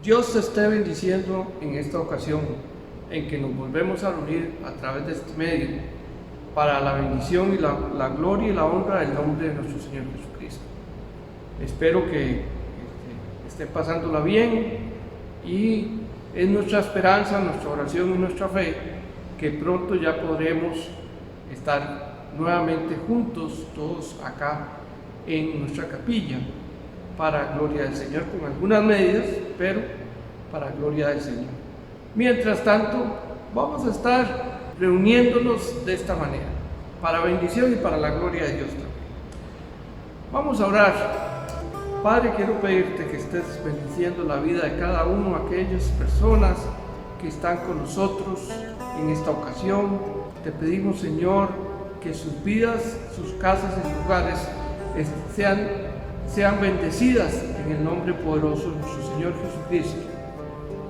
Dios te esté bendiciendo en esta ocasión en que nos volvemos a reunir a través de este medio para la bendición y la gloria y la honra del nombre de nuestro Señor Jesucristo. Espero que estén pasándola bien y es nuestra esperanza, nuestra oración y nuestra fe que pronto ya podremos estar nuevamente juntos todos acá en nuestra capilla para gloria del Señor, con algunas medidas, pero para gloria del Señor. Mientras tanto, vamos a estar reuniéndonos de esta manera, para bendición y para la gloria de Dios también. Vamos a orar. Padre, quiero pedirte que estés bendiciendo la vida de cada uno de aquellas personas que están con nosotros en esta ocasión. Te pedimos, Señor, que sus vidas, sus casas y sus hogares sean bendecidas en el nombre poderoso de nuestro Señor Jesucristo.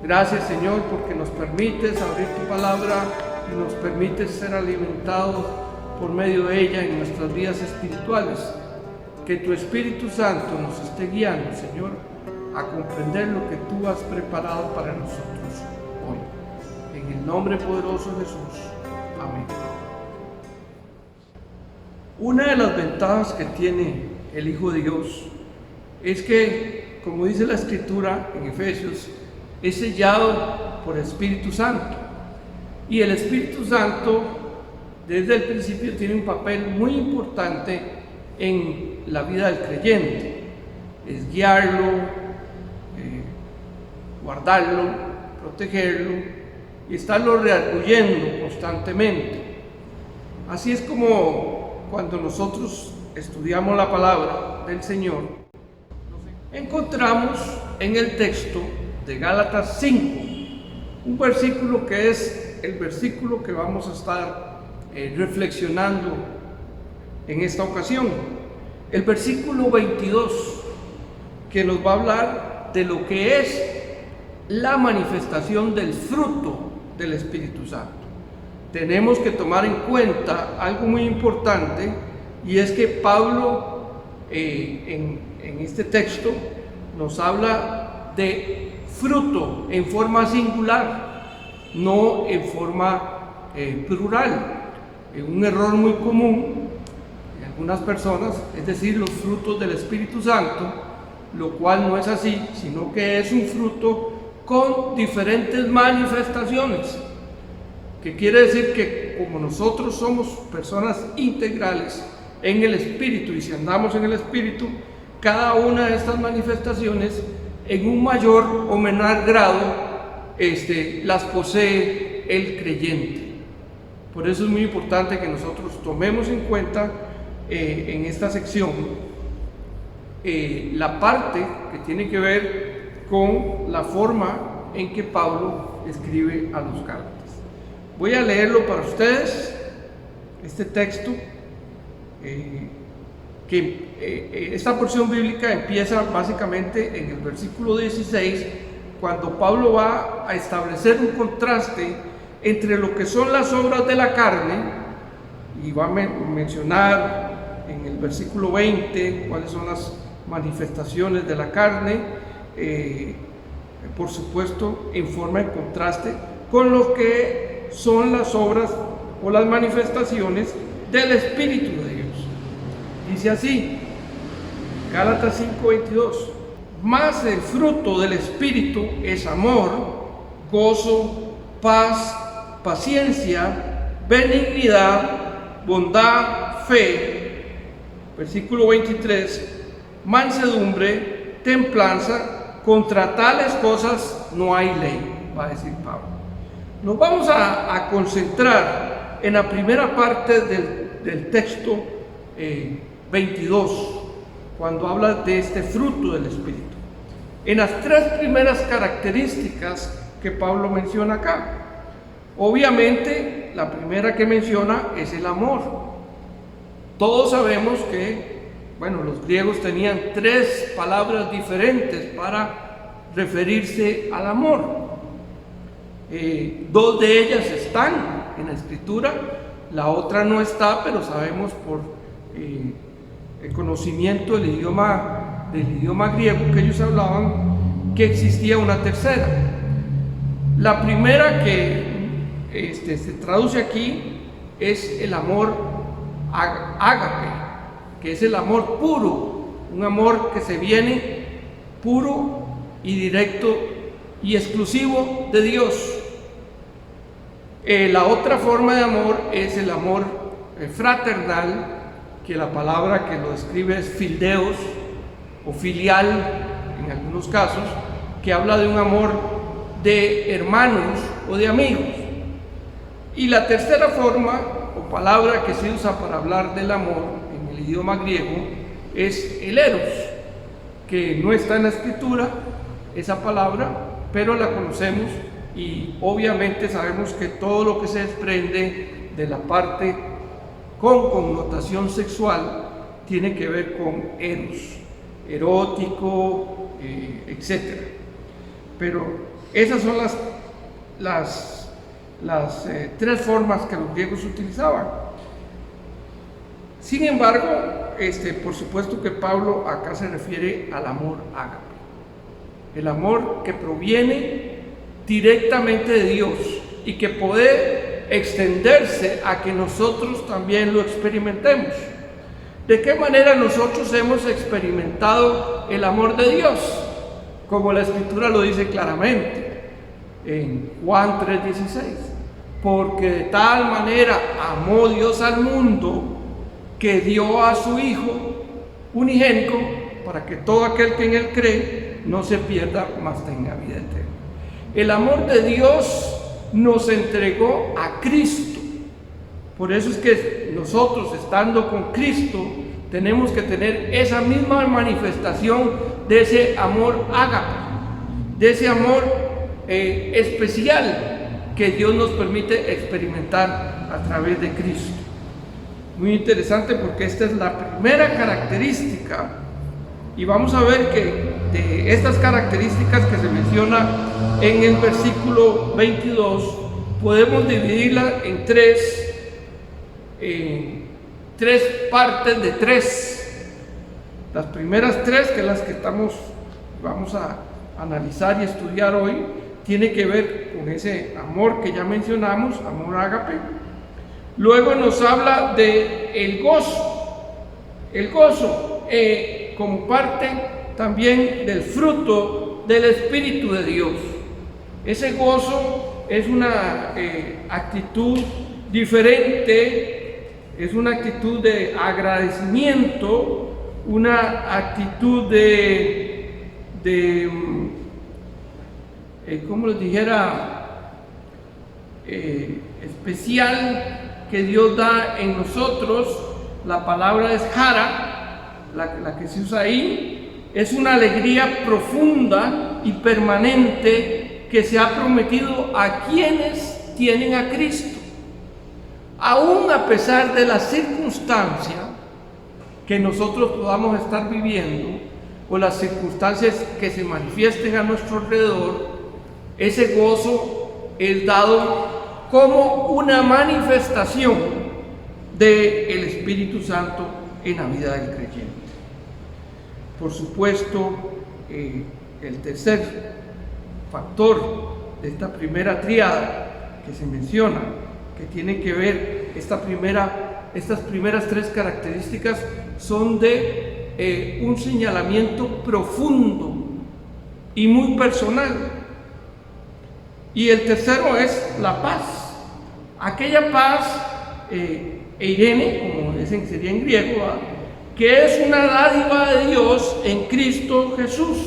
Gracias, Señor, porque nos permites abrir tu palabra y nos permites ser alimentados por medio de ella en nuestras vidas espirituales. Que tu Espíritu Santo nos esté guiando, Señor, a comprender lo que tú has preparado para nosotros hoy. En el nombre poderoso de Jesús. Amén. Una de las ventajas que tiene el Hijo de Dios es que, como dice la Escritura en Efesios, es sellado por el Espíritu Santo. Y el Espíritu Santo, desde el principio, tiene un papel muy importante en la vida del creyente. Es guiarlo, guardarlo, protegerlo y estarlo redarguyendo constantemente. Así es como cuando nosotros estudiamos la palabra del Señor, encontramos en el texto de Gálatas 5, un versículo que es el versículo que vamos a estar reflexionando en esta ocasión. El versículo 22, que nos va a hablar de lo que es la manifestación del fruto del Espíritu Santo. Tenemos que tomar en cuenta algo muy importante, y es que Pablo en este texto nos habla de fruto en forma singular, no en forma plural. Un error muy común en algunas personas es decir los frutos del Espíritu Santo, lo cual no es así, sino que es un fruto con diferentes manifestaciones, que quiere decir que como nosotros somos personas integrales en el Espíritu, y si andamos en el Espíritu, cada una de estas manifestaciones en un mayor o menor grado las posee el creyente. Por eso es muy importante que nosotros tomemos en cuenta en esta sección la parte que tiene que ver con la forma en que Pablo escribe a los Gálatas. Voy a leerlo para ustedes, este texto, esta porción bíblica empieza básicamente en el versículo 16, cuando Pablo va a establecer un contraste entre lo que son las obras de la carne, y va a mencionar en el versículo 20 cuáles son las manifestaciones de la carne, por supuesto en forma de contraste con lo que son las obras o las manifestaciones del Espíritu de Dios. Dice así, Gálatas 5:22, mas el fruto del Espíritu es amor, gozo, paz, paciencia, benignidad, bondad, fe. Versículo 23, mansedumbre, templanza, contra tales cosas no hay ley, va a decir Pablo. Nos vamos a concentrar en la primera parte del texto 22, cuando habla de este fruto del Espíritu, en las tres primeras características que Pablo menciona acá. Obviamente, la primera que menciona es el amor. Todos sabemos que, los griegos tenían tres palabras diferentes para referirse al amor. Dos de ellas están en la Escritura, la otra no está, pero sabemos por el conocimiento del idioma griego que ellos hablaban, que existía una tercera. La primera que se traduce aquí es el amor ágape, que es el amor puro, un amor que se viene puro y directo y exclusivo de Dios. La otra forma de amor es el amor fraternal, que la palabra que lo describe es fildeos o filial en algunos casos, que habla de un amor de hermanos o de amigos. Y la tercera forma o palabra que se usa para hablar del amor en el idioma griego es el eros, que no está en la escritura esa palabra, pero la conocemos y obviamente sabemos que todo lo que se desprende de la parte con connotación sexual tiene que ver con eros, erótico, etc. Pero esas son las tres formas que los griegos utilizaban. Sin embargo, por supuesto que Pablo acá se refiere al amor ágape, el amor que proviene directamente de Dios y que puede extenderse a que nosotros también lo experimentemos. ¿De qué manera nosotros hemos experimentado el amor de Dios? Como la Escritura lo dice claramente en Juan 3:16, porque de tal manera amó Dios al mundo que dio a su Hijo unigénito para que todo aquel que en Él cree no se pierda, mas tenga vida eterna. El amor de Dios nos entregó a Cristo. Por eso es que nosotros, estando con Cristo, tenemos que tener esa misma manifestación de ese amor ágape, de ese amor especial que Dios nos permite experimentar a través de Cristo. Muy interesante, porque esta es la primera característica, y vamos a ver que de estas características que se menciona en el versículo 22 podemos dividirla en tres partes de tres. Las primeras tres, que es las que vamos a analizar y estudiar hoy, tiene que ver con ese amor que ya mencionamos, amor ágape. Luego nos habla de el gozo como parte también del fruto del Espíritu de Dios. Ese gozo es una actitud diferente, es una actitud de agradecimiento, una actitud como les dijera, especial, que Dios da en nosotros. La palabra es jara, la que se usa ahí. Es una alegría profunda y permanente que se ha prometido a quienes tienen a Cristo. Aún a pesar de la circunstancia que nosotros podamos estar viviendo o las circunstancias que se manifiesten a nuestro alrededor, ese gozo es dado como una manifestación del Espíritu Santo en la vida del creyente. Por supuesto, el tercer factor de esta primera tríada que se menciona, que tiene que ver, estas primeras tres características son de un señalamiento profundo y muy personal. Y el tercero es la paz. Aquella paz, eirene, como dicen, sería en griego, que es una dádiva de Dios en Cristo Jesús.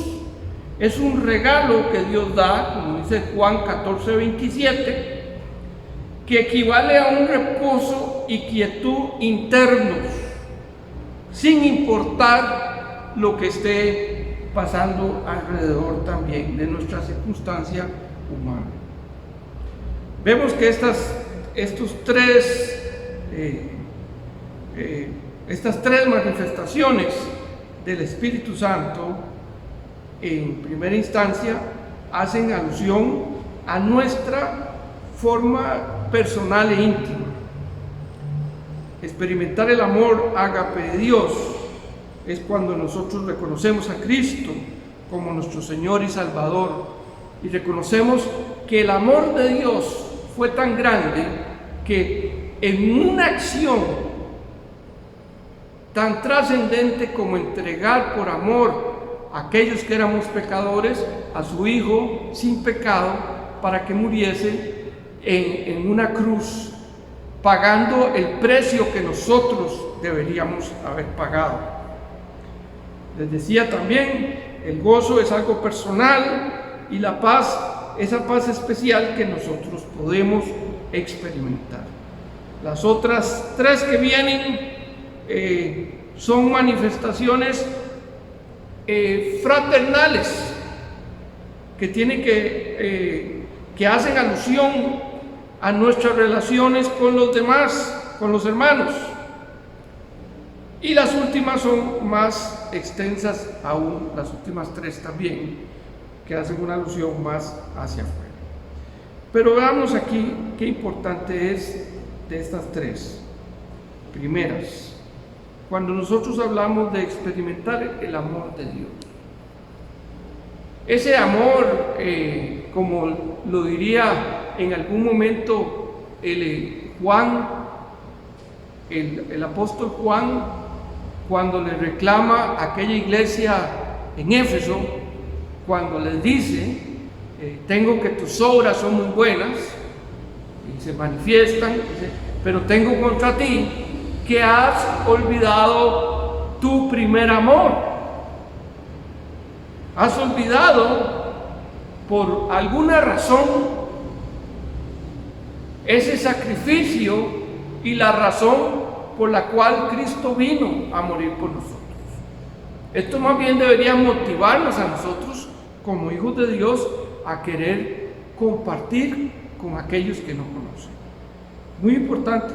Es un regalo que Dios da, como dice Juan 14:27, que equivale a un reposo y quietud internos, sin importar lo que esté pasando alrededor también de nuestra circunstancia humana. Vemos que estas tres manifestaciones del Espíritu Santo, en primera instancia, hacen alusión a nuestra forma personal e íntima. Experimentar el amor ágape de Dios es cuando nosotros reconocemos a Cristo como nuestro Señor y Salvador, y reconocemos que el amor de Dios fue tan grande que en una acción tan trascendente como entregar por amor a aquellos que éramos pecadores, a su Hijo sin pecado, para que muriese en una cruz, pagando el precio que nosotros deberíamos haber pagado. Les decía también, el gozo es algo personal y la paz, esa paz especial que nosotros podemos experimentar. Las otras tres que vienen son manifestaciones fraternales que tienen que hacen alusión a nuestras relaciones con los demás, con los hermanos. Y las últimas son más extensas aún, las últimas tres también, que hacen una alusión más hacia afuera. Pero veamos aquí qué importante es de estas tres primeras. Cuando nosotros hablamos de experimentar el amor de Dios, ese amor, como lo diría en algún momento el apóstol Juan, cuando le reclama a aquella iglesia en Éfeso, cuando les dice, tengo que tus obras son muy buenas, y se manifiestan, pero tengo contra ti que has olvidado tu primer amor. Has olvidado por alguna razón ese sacrificio y la razón por la cual Cristo vino a morir por nosotros. Esto más bien debería motivarnos a nosotros como hijos de Dios a querer compartir con aquellos que no conocen. Muy importante,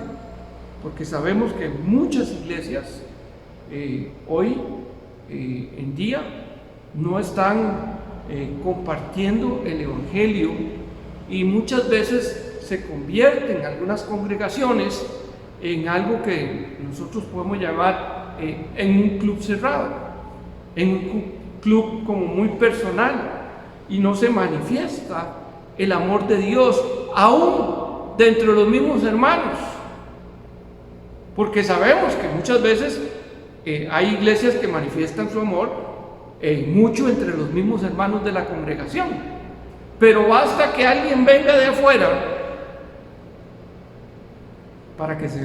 porque sabemos que muchas iglesias hoy en día no están compartiendo el Evangelio y muchas veces se convierten algunas congregaciones en algo que nosotros podemos llamar en un club cerrado, en un club como muy personal, y no se manifiesta el amor de Dios aún dentro de los mismos hermanos, porque sabemos que muchas veces hay iglesias que manifiestan su amor mucho entre los mismos hermanos de la congregación, pero basta que alguien venga de afuera para que se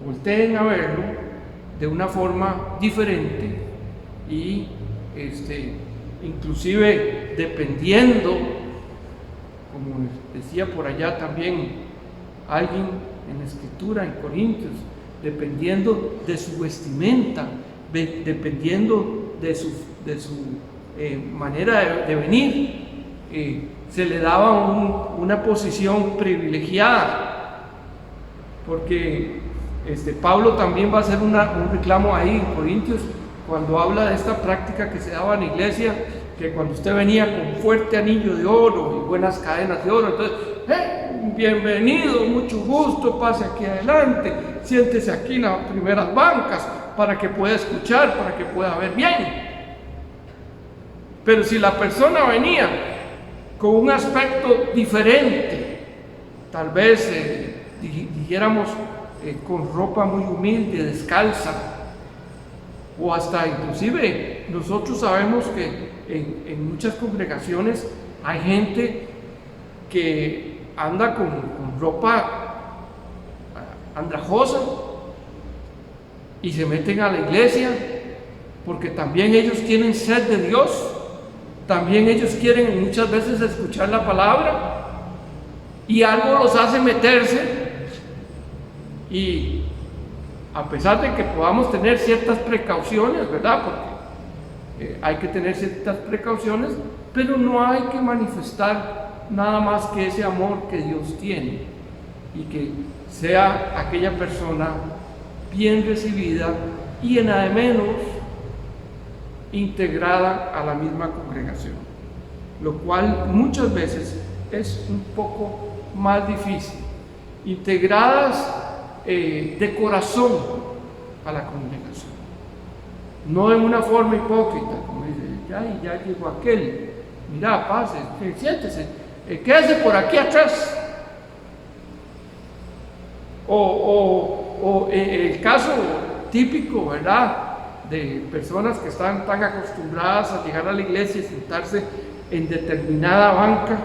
volteen a verlo de una forma diferente y inclusive dependiendo, como decía por allá también alguien en la escritura en Corintios, dependiendo de su vestimenta, dependiendo de su manera de venir, se le daba una posición privilegiada, porque Pablo también va a hacer un reclamo ahí en Corintios cuando habla de esta práctica que se daba en la iglesia, que cuando usted venía con fuerte anillo de oro y buenas cadenas de oro, entonces, bienvenido, mucho gusto, pase aquí adelante, siéntese aquí en las primeras bancas para que pueda escuchar, para que pueda ver bien. Pero si la persona venía con un aspecto diferente, tal vez dijéramos con ropa muy humilde, descalza, o hasta inclusive nosotros sabemos que en muchas congregaciones hay gente que anda con ropa andrajosa y se meten a la iglesia porque también ellos tienen sed de Dios, también ellos quieren muchas veces escuchar la palabra y algo los hace meterse. Y a pesar de que podamos tener ciertas precauciones, ¿verdad? Porque hay que tener ciertas precauciones, pero no hay que manifestar nada más que ese amor que Dios tiene y que sea aquella persona bien recibida y en nada menos integrada a la misma congregación, lo cual muchas veces es un poco más difícil. Integradas de corazón a la congregación, no en una forma hipócrita, como dice, ay, ya llegó aquel, mira, pase, siéntese, quédese por aquí atrás. O el caso típico, ¿verdad?, de personas que están tan acostumbradas a llegar a la iglesia y sentarse en determinada banca,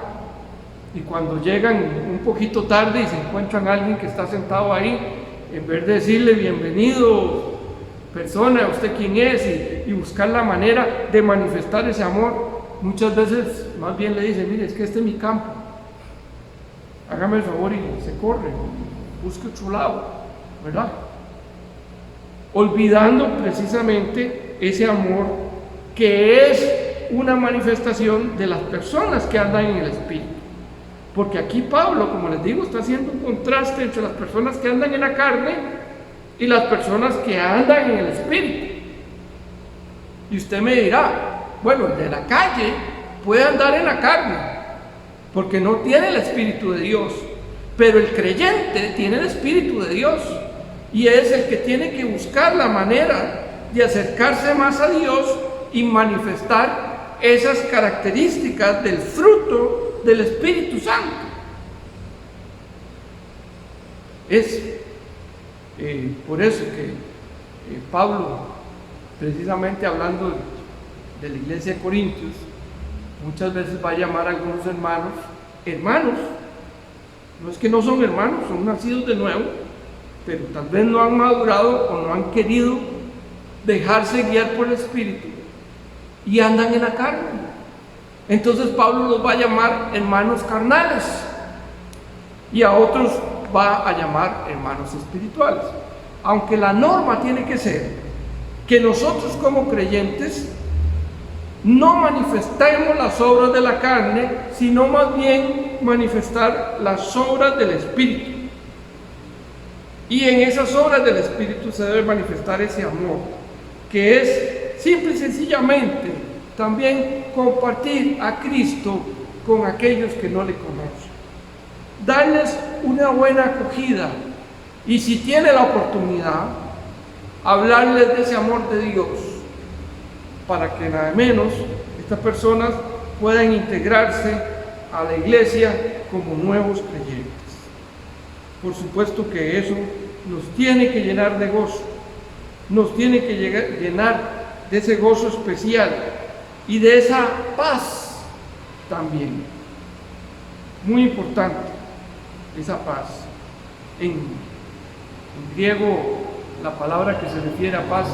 y cuando llegan un poquito tarde y se encuentran a alguien que está sentado ahí, en vez de decirle bienvenido persona, usted quién es, y buscar la manera de manifestar ese amor, muchas veces más bien le dicen, mire, es que este es mi campo, hágame el favor, y se corre, busque otro lado, ¿verdad? Olvidando precisamente ese amor que es una manifestación de las personas que andan en el Espíritu. Porque aquí Pablo, como les digo, está haciendo un contraste entre las personas que andan en la carne y las personas que andan en el Espíritu. Y usted me dirá, bueno, el de la calle puede andar en la carne, porque no tiene el Espíritu de Dios, pero el creyente tiene el Espíritu de Dios, y es el que tiene que buscar la manera de acercarse más a Dios y manifestar esas características del fruto del Espíritu Santo. Es por eso que Pablo, precisamente hablando de la iglesia de Corintios, muchas veces va a llamar a algunos hermanos, no es que no son hermanos, son nacidos de nuevo, pero tal vez no han madurado o no han querido dejarse guiar por el Espíritu y andan en la carne. Entonces Pablo los va a llamar hermanos carnales y a otros va a llamar hermanos espirituales. Aunque la norma tiene que ser que nosotros como creyentes no manifestemos las obras de la carne, sino más bien manifestar las obras del Espíritu. Y en esas obras del Espíritu se debe manifestar ese amor, que es simple y sencillamente también compartir a Cristo con aquellos que no le conocen. Darles una buena acogida y, si tiene la oportunidad, hablarles de ese amor de Dios, para que nada menos estas personas puedan integrarse a la iglesia como nuevos creyentes. Por supuesto que eso nos tiene que llenar de gozo, nos tiene que llenar de ese gozo especial y de esa paz también. Muy importante, esa paz. En griego, la palabra que se refiere a paz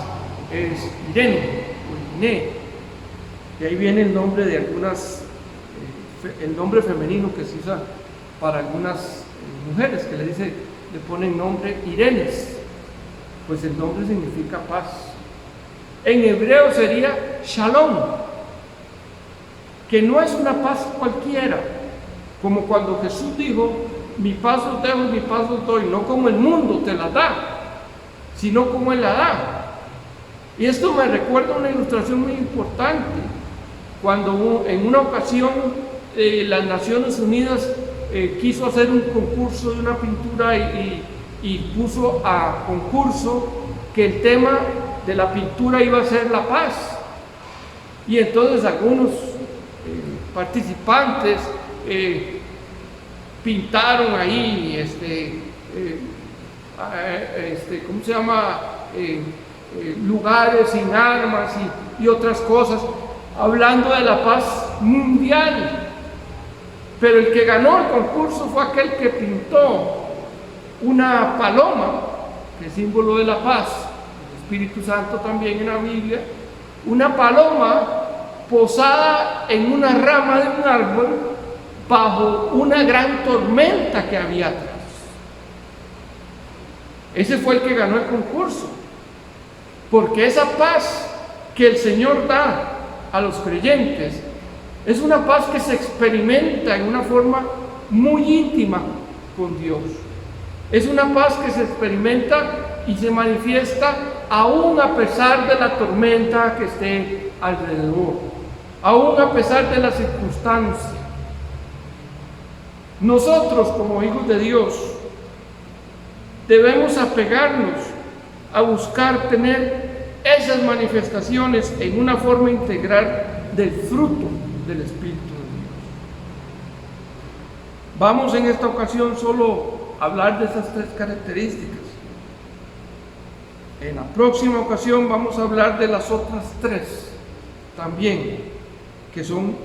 es irene o irene, y ahí viene el nombre de algunas, el nombre femenino que se usa para algunas mujeres, que le ponen nombre Irenes, pues el nombre significa paz. En hebreo sería Shalom, que no es una paz cualquiera, como cuando Jesús dijo, mi paz os dejo, mi paz os doy, no como el mundo te la da, sino como Él la da. Y esto me recuerda una ilustración muy importante, cuando en una ocasión las Naciones Unidas quiso hacer un concurso de una pintura y puso a concurso que el tema de la pintura iba a ser la paz. Y entonces algunos participantes pintaron ahí, ¿cómo se llama? Lugares sin armas y otras cosas, hablando de la paz mundial. Pero el que ganó el concurso fue aquel que pintó una paloma, que es símbolo de la paz, el Espíritu Santo también en la Biblia, una paloma posada en una rama de un árbol bajo una gran tormenta que había atrás. Ese fue el que ganó el concurso, porque esa paz que el Señor da a los creyentes es una paz que se experimenta en una forma muy íntima con Dios. Es una paz que se experimenta y se manifiesta aún a pesar de la tormenta que esté alrededor, aún a pesar de las circunstancias. Nosotros, como hijos de Dios, debemos apegarnos a buscar tener esas manifestaciones en una forma integral del fruto del Espíritu de Dios. Vamos en esta ocasión solo a hablar de esas 3 características. En la próxima ocasión vamos a hablar de las otras 3 también, que son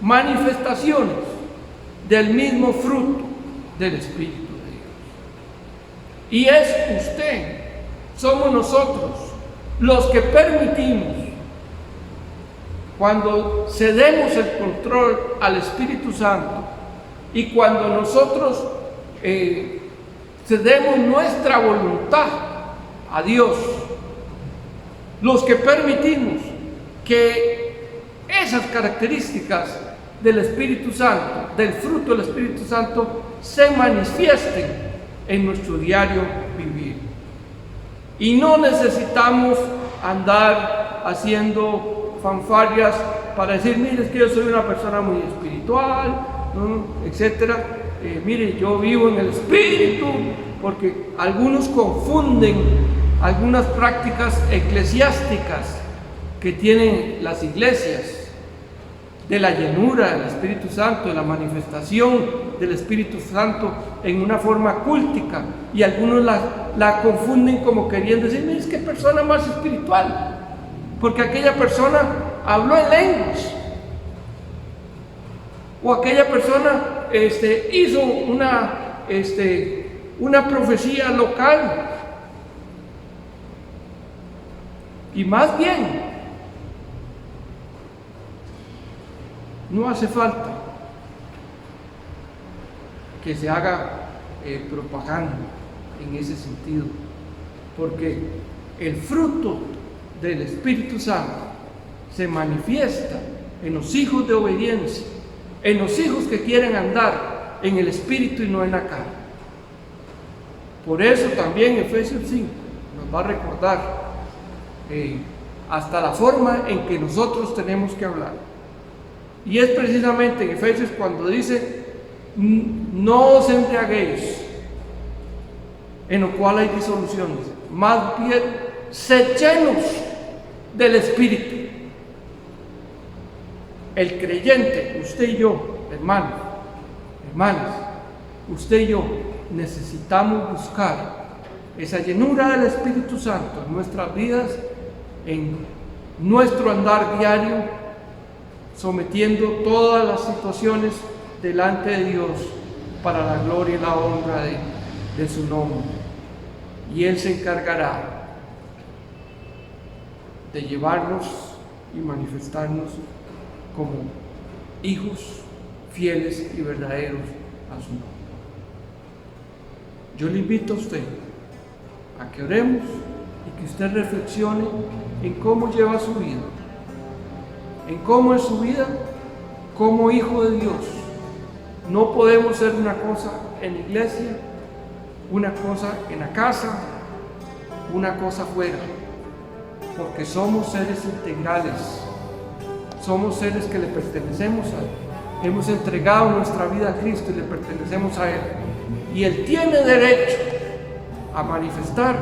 manifestaciones del mismo fruto del Espíritu de Dios. Y es usted, somos nosotros los que permitimos, cuando cedemos el control al Espíritu Santo y cuando nosotros cedemos nuestra voluntad a Dios, los que permitimos que esas características del Espíritu Santo, del fruto del Espíritu Santo, se manifiesten en nuestro diario vivir. Y no necesitamos andar haciendo fanfarrias para decir, mire, es que yo soy una persona muy espiritual, ¿no? Etcétera. Mire, yo vivo en el Espíritu, porque algunos confunden algunas prácticas eclesiásticas que tienen las iglesias, de la llenura del Espíritu Santo, de la manifestación del Espíritu Santo en una forma cúltica, y algunos la confunden como queriendo decir, mira, es que persona más espiritual, porque aquella persona habló en lenguas, o aquella persona hizo una profecía local. Y más bien, no hace falta que se haga propaganda en ese sentido, porque el fruto del Espíritu Santo se manifiesta en los hijos de obediencia, en los hijos que quieren andar en el Espíritu y no en la carne. Por eso también Efesios 5 nos va a recordar hasta la forma en que nosotros tenemos que hablar. Y es precisamente en Efesios cuando dice, no os embriaguéis, en lo cual hay disoluciones, más bien sed llenos del Espíritu. El creyente, usted y yo, hermanos, usted y yo necesitamos buscar esa llenura del Espíritu Santo en nuestras vidas, en nuestro andar diario, sometiendo todas las situaciones delante de Dios para la gloria y la honra de su nombre. Y Él se encargará de llevarnos y manifestarnos como hijos fieles y verdaderos a su nombre. Yo le invito a usted a que oremos y que usted reflexione en cómo lleva su vida, en cómo es su vida como hijo de Dios. No podemos ser una cosa en la iglesia, una cosa en la casa, una cosa fuera, porque somos seres integrales, somos seres que le pertenecemos a Él. Hemos entregado nuestra vida a Cristo y le pertenecemos a Él. Y Él tiene derecho a manifestar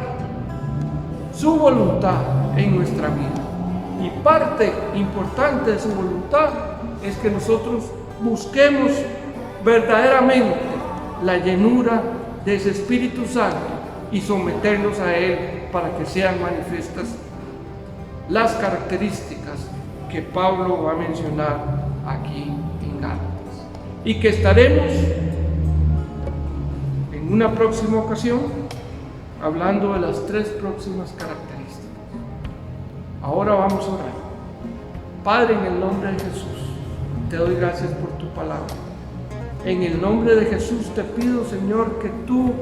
su voluntad en nuestra vida. Y parte importante de su voluntad es que nosotros busquemos verdaderamente la llenura de ese Espíritu Santo y someternos a Él para que sean manifiestas las características que Pablo va a mencionar aquí en Gálatas. Y que estaremos en una próxima ocasión hablando de las 3 próximas características. Ahora vamos a orar. Padre, en el nombre de Jesús, te doy gracias por tu palabra. En el nombre de Jesús te pido, Señor, que tú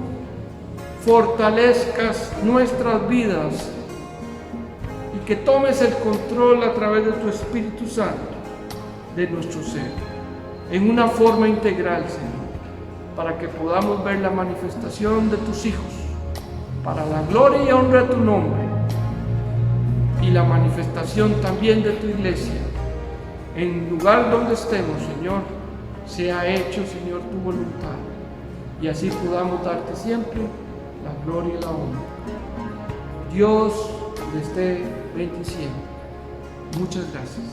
fortalezcas nuestras vidas y que tomes el control a través de tu Espíritu Santo de nuestro ser, en una forma integral, Señor, para que podamos ver la manifestación de tus hijos, para la gloria y honra de tu nombre, y la manifestación también de tu iglesia. En el lugar donde estemos, Señor, sea hecho, Señor, tu voluntad, y así podamos darte siempre la gloria y la honra. Dios le esté bendiciendo. Muchas gracias.